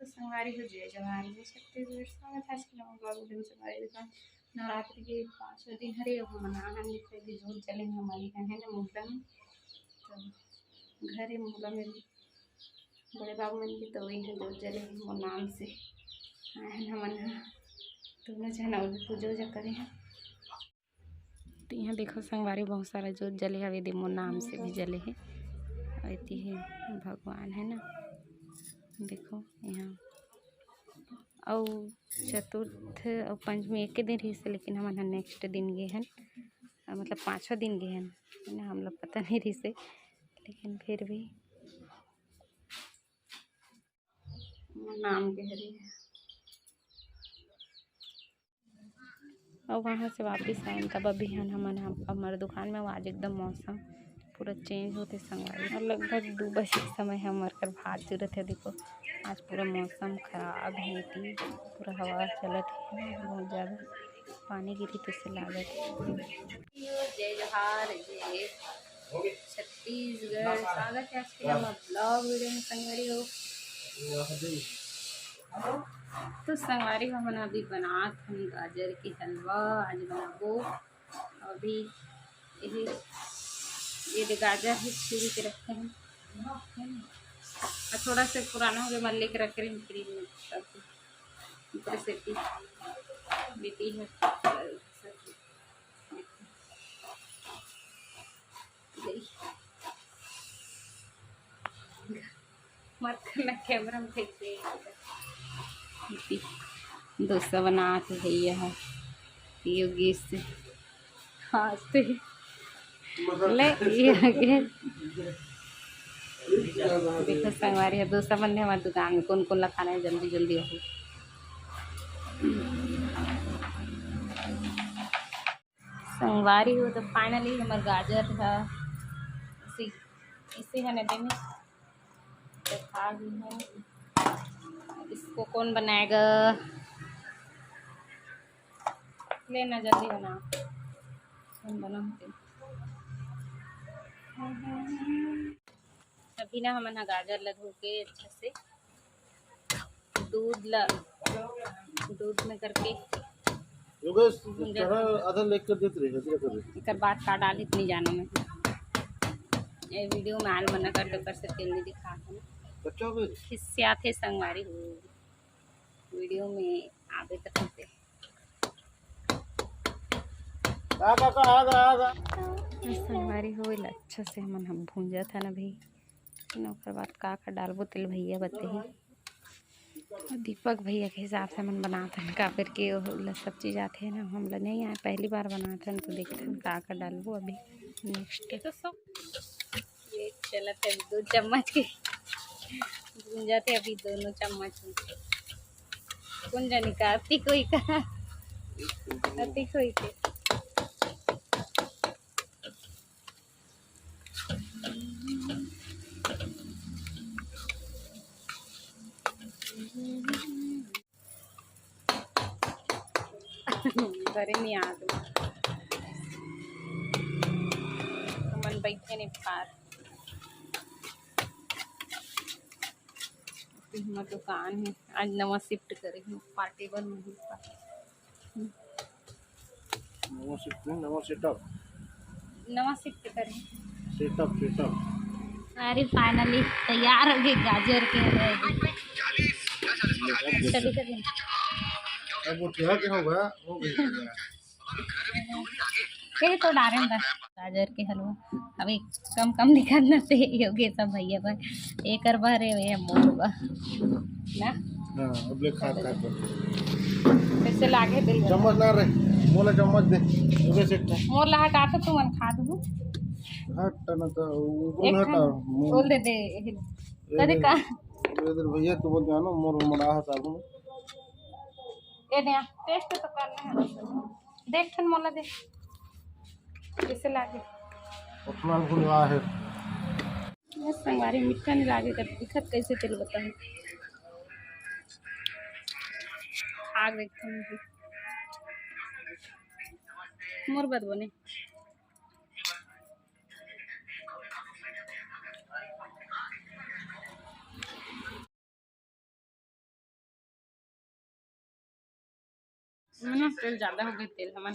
तो संगवारी हो जय जवाहर जय छत्तीसगढ़ स्वागत है आज के नवा ब्लॉग वीडियो में। संगवारी दुकान नवरात्रि के 5 दिन हरे मना हम भी जोर चले हमारी है ना मुहला में। तो घरे मुहला में बड़े बाबू मन की तो वही है जोर चले वो नाम से है ना मन दोनों जन पूजा वूजा करे हैं। तो यहाँ देखो संगवारी बहुत सारा जोत जले हवे दे मोर नाम से भी जले है। ऐती है भगवान है ना देखो यहाँ और चतुर्थ और पंचमी एक के दिन रही से, लेकिन हम नेक्स्ट दिन गए हैं मतलब 5वां दिन गए हैं है ना। हम लोग पता नहीं रही से, लेकिन फिर भी नाम कह रही है। और वहाँ से वापस आए तब अभी हमारे दुकान में आज एकदम मौसम पूरा चेंज होते संगवारी और लगभग 2 बजे समय हमारे कर भात जरूरत है। देखो आज पूरा मौसम खराब है थी, पूरा हवा चलत है बहुत ज़्यादा, पानी गिरी तो से लागत जय जोहार जय छत्तीसगढ़ स्वागत है आज के ब्लॉग वीडियो में। संगवारी हो तो संगवारी हो मन अभी बनात हम गाजर के हलवा आज बनाबो। अभी ये गाजर है छील के रखे हैं और थोड़ा सा पुराना हो गया मन लेके रख रहे हैं फ्रिज में। सब सेटी बेटी है मत करना कैमरा में कैसे डोसा बनाते है यह योगी से हंसते ले ये देखो संगवारी है डोसा बनने हमारे दुकान में कौन कौन खाना है जल्दी जल्दी हो। संगवारी हो तो फाइनली हमारे गाजर है इसी है नदी में तो खा भी है। इसको कौन बनाएगा, लेना जल्दी बना कौन बनाते। अभी ना हम गाजर ला धो के अच्छा से दूध में करके आधा लेकर देते रहे एक बात का डाल इतनी जानो में ये वीडियो में आल मना कर कर से तेल नहीं दिखा किससे आते संगवारी हो वीडियो में आगे तक से संगवारी हो अच्छा से हम भूंजा था ना भाई ओकर बाद का डालबो तेल भैया बते ही और दीपक भैया के हिसाब से मन बनाते हैं का फिर के सब चीज़ आते हैं ना। हम लोग नहीं आए पहली बार बनाते हैं तो देखते हैं का डालबो अभी नेक्स्ट तो सब ये चलते है 2 चम्मच के भूंजाते अभी दोनों चम्मच कौन जाने का अति कोई के घरे नहीं आ मन बैठे नहीं पार हमारे दुकान है आज नवा शिफ्ट करे पार्टी बन नवा शिफ्ट करे सेटअप अरे फाइनली तैयार हो गए गाजर के चलिए अब वो क्या होगा वो तो डालें बस गाजर के हलवा अभी कम कम निकालना चाहिए योगे सब भैया पर एक भरे हुए मोरबा ना अब ले खा कैसे लागे दिल चम्मच ना रे मोला चम्मच दे योगे से मोर ला हटा तो तू मन खा दू हट ना तो ऊपर हटा बोल दे कदे का इधर भैया तो बोल जानो मोर मड़ा हटा दू ये नया टेस्ट तो करना है देख ठन मोला दे कैसे लागे उतना गुनवा है ये संगवारी मीठा नहीं लागे कर दिखत कैसे तेल बता है आग देखते हैं मोर बद बने। ना तेल ज़्यादा हो गई, तेल हम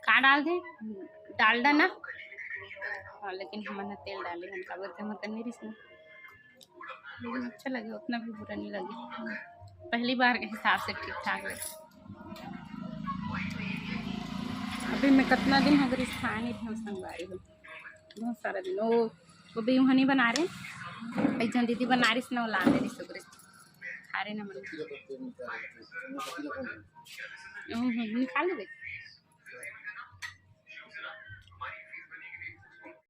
कहाँ डाल दे डालडा ना। हाँ लेकिन हमने तेल डाले हम का बोलते हम करनी रही इसमें, लेकिन अच्छा लगे, उतना भी बुरा नहीं लगे, पहली बार के हिसाब से ठीक ठाक लगे। अभी मैं कितना दिन हो गई खाए नहीं थी, संगवारी हो बहुत सारा दिन। वो भी वहाँ नहीं बना रहे, एक जन दीदी बना रही ना, वो ला दे रही सुगरी खा रहे ना मन निकाल दे।